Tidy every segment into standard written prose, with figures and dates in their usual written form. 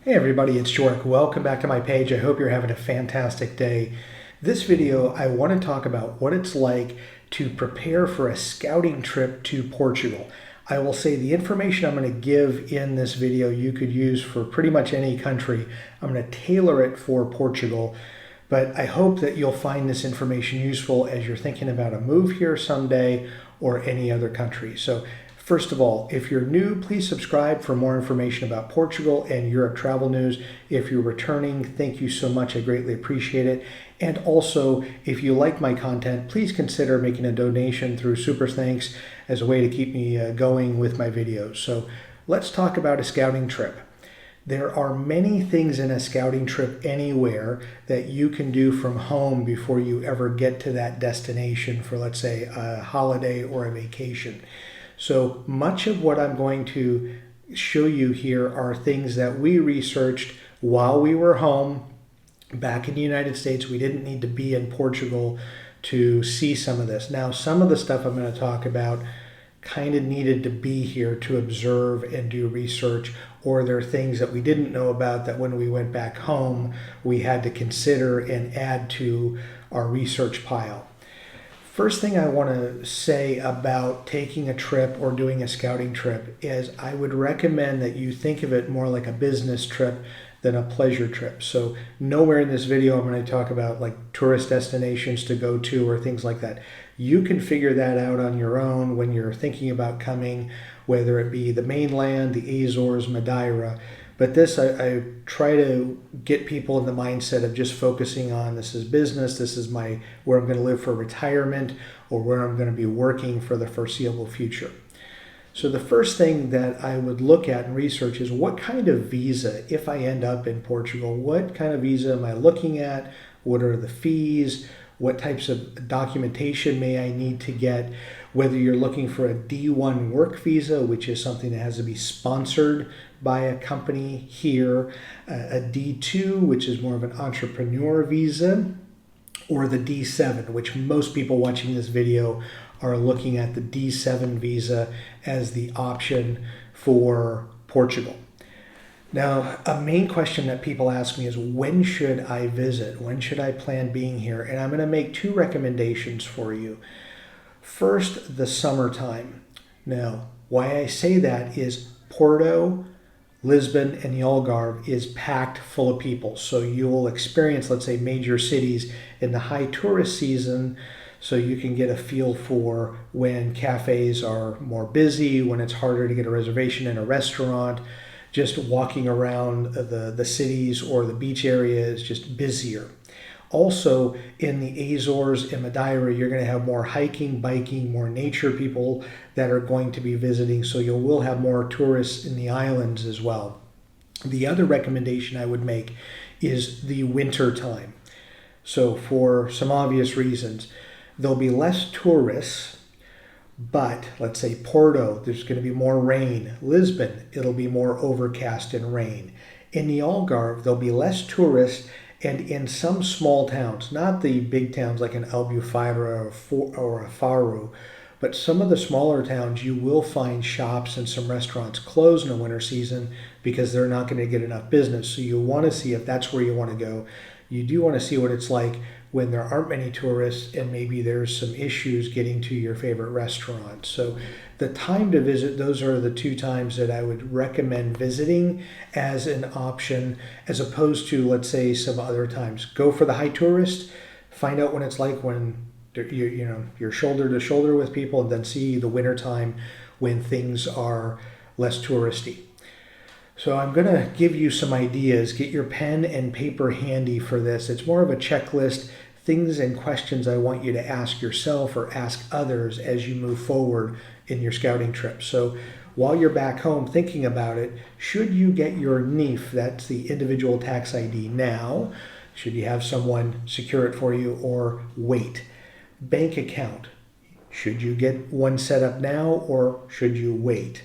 Hey everybody, it's Joric. Welcome back to my page. I hope you're having a fantastic day. This video, I want to talk about what it's like to prepare for a scouting trip to Portugal. I will say the information I'm going to give in this video you could use for pretty much any country. I'm going to tailor it for Portugal, but I hope that you'll find this information useful as you're thinking about a move here someday or any other country. So first of all, if you're new, please subscribe for more information about Portugal and Europe travel news. If you're returning, thank you so much. I greatly appreciate it. And also, if you like my content, please consider making a donation through Super Thanks as a way to keep me going with my videos. So let's talk about a scouting trip. There are many things in a scouting trip anywhere that you can do from home before you ever get to that destination for, let's say, a holiday or a vacation. So much of what I'm going to show you here are things that we researched while we were home back in the United States. We didn't need to be in Portugal to see some of this. Now, some of the stuff I'm going to talk about kind of needed to be here to observe and do research, or there are things that we didn't know about that when we went back home, we had to consider and add to our research pile. First thing I want to say about taking a trip or doing a scouting trip is I would recommend that you think of it more like a business trip than a pleasure trip. So nowhere in this video I'm going to talk about like tourist destinations to go to or things like that. You can figure that out on your own when you're thinking about coming, whether it be the mainland, the Azores, Madeira. But this, I try to get people in the mindset of just focusing on this is business, this is where I'm going to live for retirement or where I'm going to be working for the foreseeable future. So the first thing that I would look at and research is what kind of visa, if I end up in Portugal, what kind of visa am I looking at? What are the fees? What types of documentation may I need to get? Whether you're looking for a D1 work visa, which is something that has to be sponsored by a company here, a D2, which is more of an entrepreneur visa, or the D7, which most people watching this video are looking at the D7 visa as the option for Portugal. Now, a main question that people ask me is, when should I visit? When should I plan being here? And I'm going to make two recommendations for you. First, the summertime. Now, why I say that is Porto, Lisbon, and the Algarve is packed full of people. So you will experience, let's say, major cities in the high tourist season, so you can get a feel for when cafes are more busy, when it's harder to get a reservation in a restaurant. Just walking around the cities or the beach area is just busier. Also, in the Azores and Madeira, you're going to have more hiking, biking, more nature people that are going to be visiting, so you will have more tourists in the islands as well. The other recommendation I would make is the winter time. So for some obvious reasons, there'll be less tourists, but let's say Porto, there's going to be more rain. Lisbon, it'll be more overcast and rain. In the Algarve, there'll be less tourists, and in some small towns, not the big towns like in Albufeira or a Faro, but some of the smaller towns, you will find shops and some restaurants closed in the winter season because they're not going to get enough business. So you want to see if that's where you want to go. You do want to see what it's like when there aren't many tourists and maybe there's some issues getting to your favorite restaurant. So the time to visit, those are the two times that I would recommend visiting as an option, as opposed to, let's say, some other times. Go for the high tourist, find out when it's like when you're shoulder to shoulder with people, and then see the winter time when things are less touristy. So I'm going to give you some ideas. Get your pen and paper handy for this. It's more of a checklist, things and questions I want you to ask yourself or ask others as you move forward in your scouting trip. So while you're back home thinking about it, should you get your NIF, that's the individual tax ID, now? Should you have someone secure it for you or wait? Bank account, should you get one set up now or should you wait?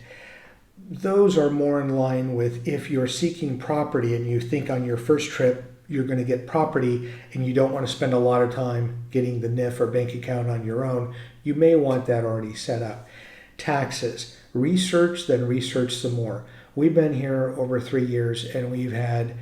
Those are more in line with if you're seeking property and you think on your first trip you're going to get property and you don't want to spend a lot of time getting the NIF or bank account on your own, you may want that already set up. Taxes, research, then research some more. We've been here over 3 years, and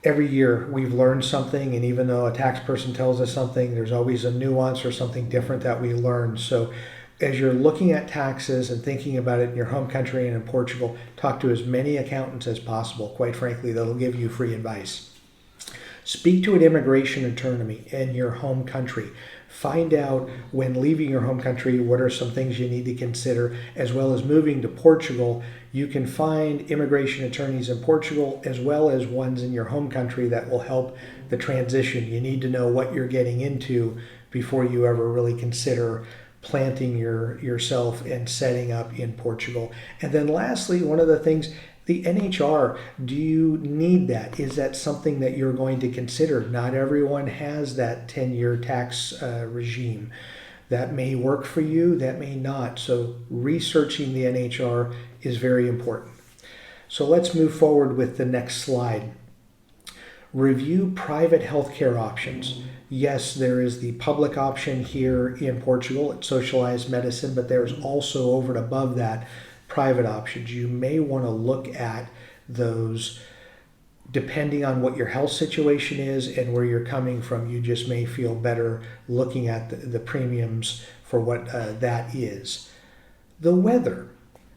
every year we've learned something, and even though a tax person tells us something, there's always a nuance or something different that we learn. So as you're looking at taxes and thinking about it in your home country and in Portugal, talk to as many accountants as possible. Quite frankly, that'll give you free advice. Speak to an immigration attorney in your home country. Find out when leaving your home country what are some things you need to consider, as well as moving to Portugal. You can find immigration attorneys in Portugal as well as ones in your home country that will help the transition. You need to know what you're getting into before you ever really consider planting yourself and setting up in Portugal. And then lastly, one of the things, the NHR, do you need that? Is that something that you're going to consider? Not everyone has that 10-year tax regime. That may work for you, that may not. So researching the NHR is very important. So let's move forward with the next slide. Review private healthcare options. Yes, there is the public option here in Portugal. It's socialized medicine, but there's also over and above that private options. You may want to look at those depending on what your health situation is and where you're coming from. You just may feel better looking at the premiums for what that is. The weather.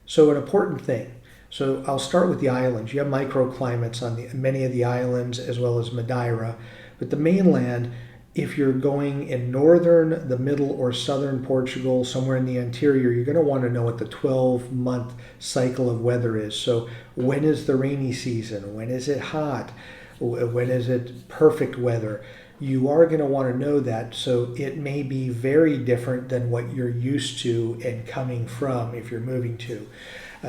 So an important thing. So I'll start with the islands. You have microclimates on many of the islands as well as Madeira. But the mainland, if you're going in northern, the middle, or southern Portugal, somewhere in the interior, you're going to want to know what the 12-month cycle of weather is. So when is the rainy season? When is it hot? When is it perfect weather? You are going to want to know that. So it may be very different than what you're used to and coming from if you're moving to.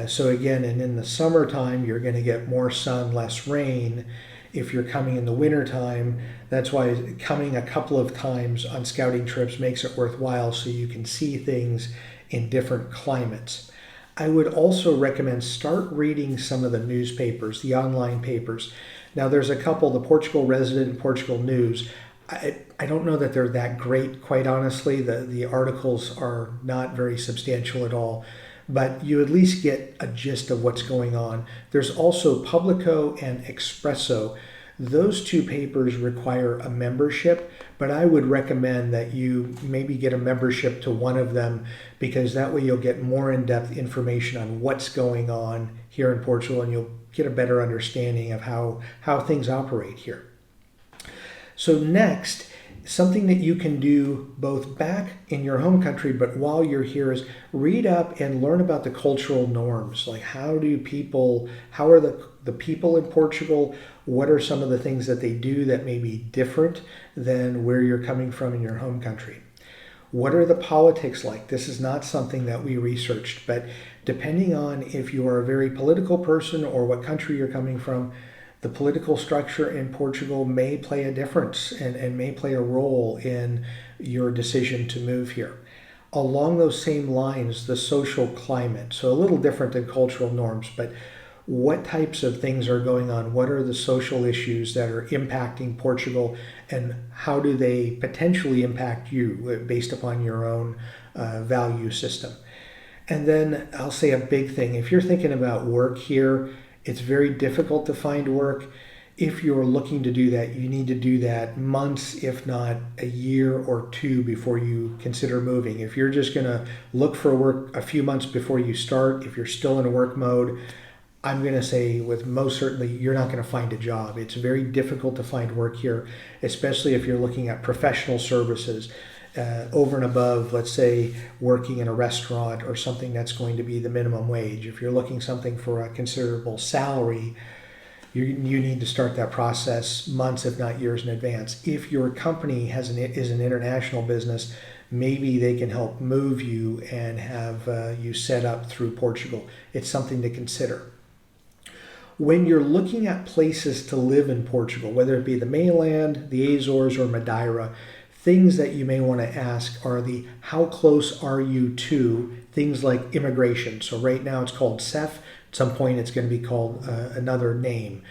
So again, and in the summertime, you're going to get more sun, less rain. If you're coming in the wintertime, that's why coming a couple of times on scouting trips makes it worthwhile, so you can see things in different climates. I would also recommend start reading some of the newspapers, the online papers. Now there's a couple, the Portugal Resident and Portugal News. I don't know that they're that great, quite honestly. The articles are not very substantial at all, but you at least get a gist of what's going on. There's also Publico and Expresso. Those two papers require a membership, but I would recommend that you maybe get a membership to one of them, because that way you'll get more in-depth information on what's going on here in Portugal, and you'll get a better understanding of how things operate here. So next, something that you can do both back in your home country but while you're here is read up and learn about the cultural norms. Like how are the people in Portugal? What are some of the things that they do that may be different than where you're coming from in your home country? What are the politics like? This is not something that we researched, but depending on if you are a very political person or what country you're coming from, the political structure in Portugal may play a difference and may play a role in your decision to move here. Along those same lines, the social climate, so a little different than cultural norms, but what types of things are going on? What are the social issues that are impacting Portugal, and how do they potentially impact you based upon your own value system? And then I'll say a big thing. If you're thinking about work here, it's very difficult to find work. If you're looking to do that, you need to do that months, if not a year or two before you consider moving. If you're just going to look for work a few months before you start, if you're still in a work mode, I'm going to say with most certainly you're not going to find a job. It's very difficult to find work here, especially if you're looking at professional services. Over and above, let's say, working in a restaurant or something that's going to be the minimum wage. If you're looking something for a considerable salary, you need to start that process months, if not years in advance. If your company is an international business, maybe they can help move you and have you set up through Portugal. It's something to consider. When you're looking at places to live in Portugal, whether it be the mainland, the Azores, or Madeira, things that you may want to ask are how close are you to things like immigration? So right now it's called CEF. At some point it's going to be called another name.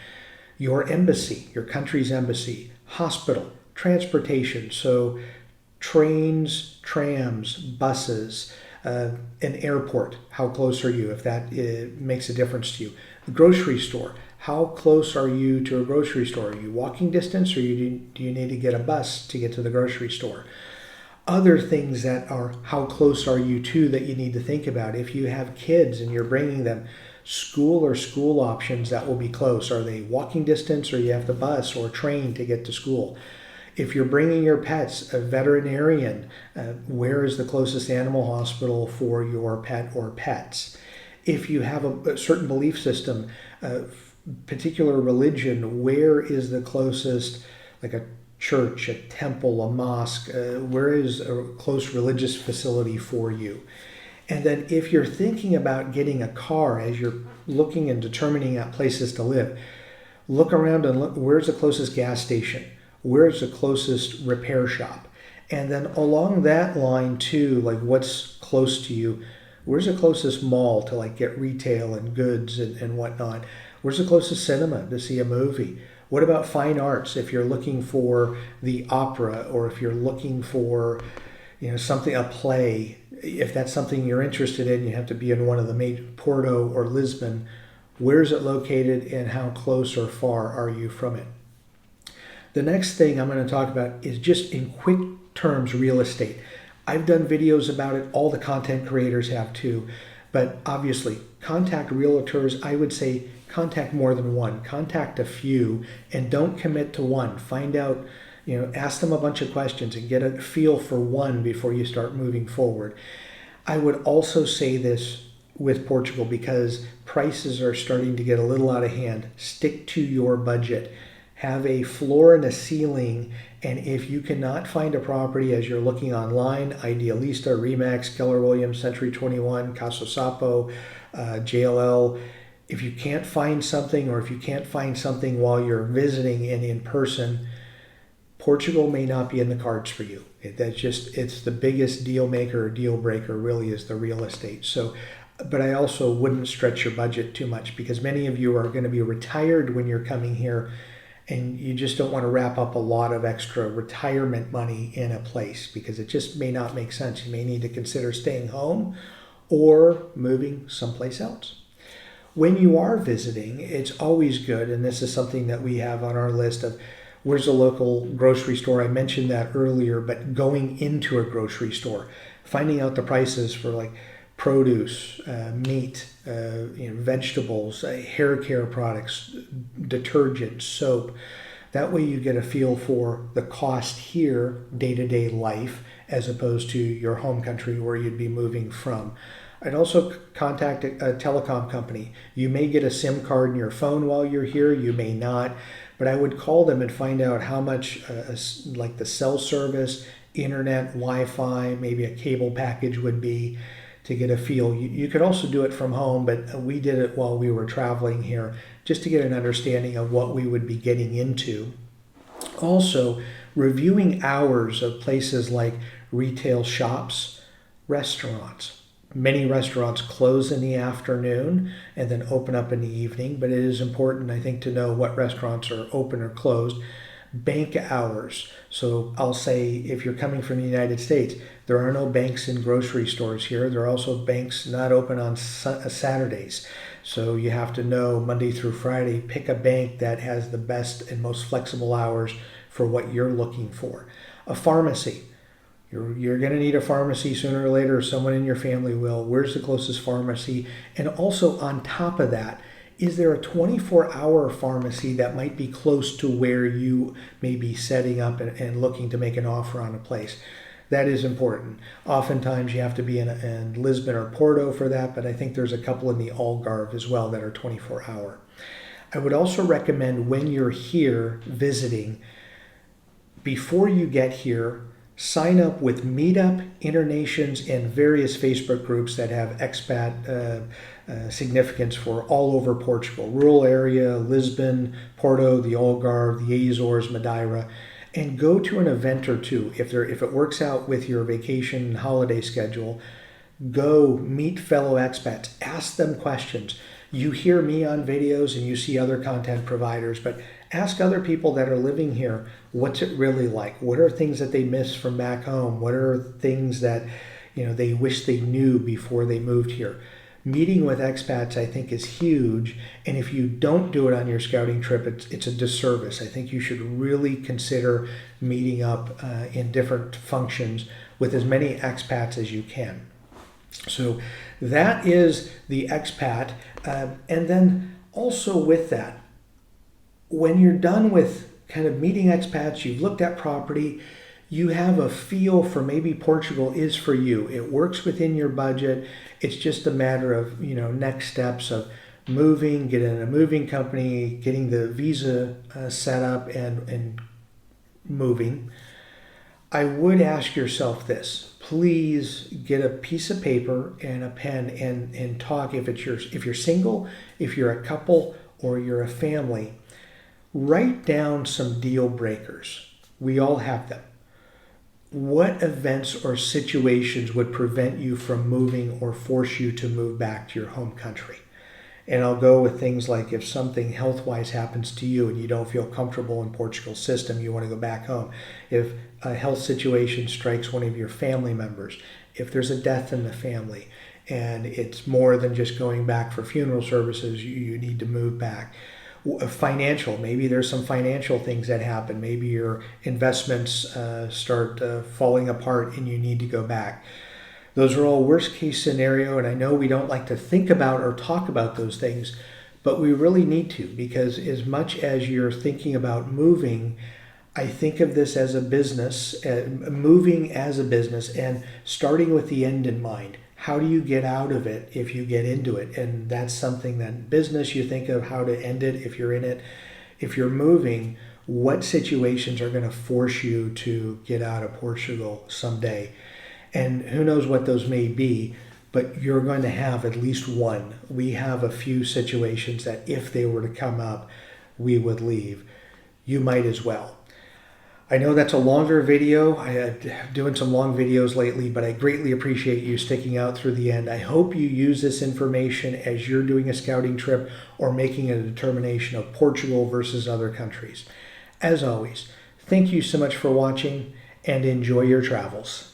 Your embassy, your country's embassy, hospital, transportation. So trains, trams, buses, An airport, how close are you, if that makes a difference to you. The grocery store, how close are you to a grocery store? Are you walking distance, or do you need to get a bus to get to the grocery store? Other things that are how close are you to that you need to think about. If you have kids and you're bringing them, school options that will be close. Are they walking distance, or you have the bus or train to get to school? If you're bringing your pets, a veterinarian, where is the closest animal hospital for your pet or pets? If you have a certain belief system, particular religion, where is the closest, like a church, a temple, a mosque, where is a close religious facility for you? And then if you're thinking about getting a car, as you're looking and determining out places to live, look around and look, where's the closest gas station? Where's the closest repair shop? And then along that line too, like what's close to you? Where's the closest mall to like get retail and goods and whatnot? Where's the closest cinema to see a movie? What about fine arts? If you're looking for the opera, or if you're looking for, something, a play, if that's something you're interested in, you have to be in one of the major, Porto or Lisbon. Where's it located, and how close or far are you from it? The next thing I'm going to talk about is just in quick terms, real estate. I've done videos about it. All the content creators have too. But obviously, contact realtors. I would say contact more than one. Contact a few, and don't commit to one. Find out, ask them a bunch of questions and get a feel for one before you start moving forward. I would also say this with Portugal, because prices are starting to get a little out of hand. Stick to your budget. Have a floor and a ceiling, and if you cannot find a property as you're looking online, Idealista, Remax, Keller Williams, Century 21, Casa Sapo, JLL, if you can't find something, or if you can't find something while you're visiting and in person, Portugal may not be in the cards for you. It's the biggest deal maker or deal breaker really is the real estate. So, but I also wouldn't stretch your budget too much, because many of you are going to be retired when you're coming here, and you just don't want to wrap up a lot of extra retirement money in a place, because it just may not make sense. You may need to consider staying home or moving someplace else. When you are visiting, it's always good, and this is something that we have on our list of where's a local grocery store. I mentioned that earlier, but going into a grocery store, finding out the prices for like produce, meat, vegetables, hair care products, detergent, soap. That way you get a feel for the cost here, day-to-day life, as opposed to your home country where you'd be moving from. I'd also contact a telecom company. You may get a SIM card in your phone while you're here, you may not, but I would call them and find out how much like the cell service, internet, Wi-Fi, maybe a cable package would be, to get a feel. You could also do it from home, but we did it while we were traveling here, just to get an understanding of what we would be getting into. Also, reviewing hours of places like retail shops, restaurants. Many restaurants close in the afternoon and then open up in the evening, but it is important, I think, to know what restaurants are open or closed. Bank hours. So I'll say, if you're coming from the United States, there are no banks in grocery stores here. There are also banks not open on Saturdays. So you have to know Monday through Friday, pick a bank that has the best and most flexible hours for what you're looking for. A pharmacy. You're going to need a pharmacy sooner or later, or someone in your family will. Where's the closest pharmacy? And also on top of that, is there a 24-hour pharmacy that might be close to where you may be setting up and looking to make an offer on a place? That is important. Oftentimes you have to be in Lisbon or Porto for that, but I think there's a couple in the Algarve as well that are 24-hour. I would also recommend, when you're here visiting, before you get here, sign up with Meetup, Internations, and various Facebook groups that have expat significance for all over Portugal. Rural area, Lisbon, Porto, the Algarve, the Azores, Madeira. And go to an event or two. If it works out with your vacation and holiday schedule, go meet fellow expats. Ask them questions. You hear me on videos and you see other content providers, but ask other people that are living here, what's it really like? What are things that they miss from back home? What are things that they wish they knew before they moved here. Meeting with expats, I think, is huge. And if you don't do it on your scouting trip, it's a disservice. I think you should really consider meeting up in different functions with as many expats as you can. So that is the expat. And then also with that, when you're done with kind of meeting expats, you've looked at property, you have a feel for maybe Portugal is for you. It works within your budget. It's just a matter of, next steps of moving, getting a moving company, getting the visa set up and moving. I would ask yourself this. Please get a piece of paper and a pen and talk. If you're single, if you're a couple, or you're a family, write down some deal breakers. We all have them. What events or situations would prevent you from moving or force you to move back to your home country? And I'll go with things like if something health-wise happens to you and you don't feel comfortable in Portugal's system, you want to go back home. If a health situation strikes one of your family members, if there's a death in the family, and it's more than just going back for funeral services, you need to move back. Financial, maybe there's some financial things that happen. Maybe your investments start falling apart and you need to go back. Those are all worst case scenario, and I know we don't like to think about or talk about those things, but we really need to, because as much as you're thinking about moving, I think of this as a business, moving as a business, and starting with the end in mind. How do you get out of it if you get into it? And that's something that business, you think of how to end it if you're in it. If you're moving, what situations are going to force you to get out of Portugal someday? And who knows what those may be, but you're going to have at least one. We have a few situations that if they were to come up, we would leave. You might as well. I know that's a longer video. I'm doing some long videos lately, but I greatly appreciate you sticking out through the end. I hope you use this information as you're doing a scouting trip or making a determination of Portugal versus other countries. As always, thank you so much for watching and enjoy your travels.